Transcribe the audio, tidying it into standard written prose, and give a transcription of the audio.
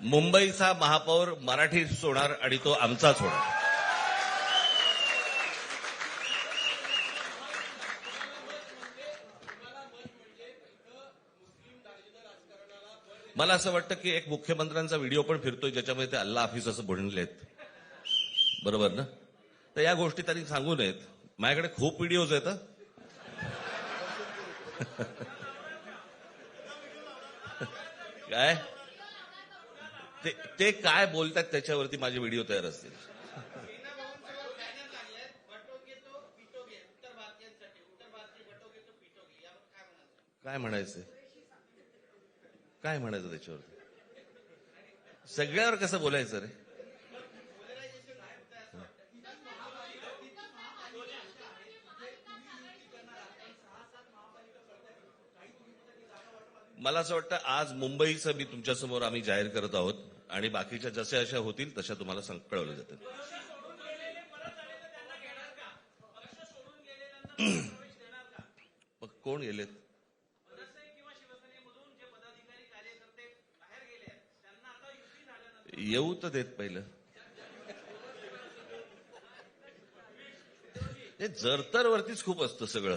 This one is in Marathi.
मुंबईचा महापौर मराठीच होणार आणि तो आमचाच होणार. मला असं वाटतं की एक मुख्यमंत्र्यांचा व्हिडिओ पण फिरतोय ज्याच्यामध्ये ते अल्ला हाफिज असं म्हणलेत, बरोबर ना? तर या गोष्टी त्यांनी सांगू नयेत. माझ्याकडे खूप व्हिडिओज आहेत. काय ते काय बोलतात त्याच्यावरती माझे व्हिडिओ तयार असतील. काय म्हणायचं काय म्हणायचं त्याच्यावरती? सगळ्यावर कसं बोलायचं रे? मला असं वाटतं आज मुंबईचं मी तुमच्यासमोर आम्ही जाहीर करत आहोत आणि बाकीच्या जशा अशा होतील तशा तुम्हाला कळवलं जातं. मग कोण गेलेत? येऊ तर देत पहिलं. हे जरतर वरतीच खूप असतं सगळं.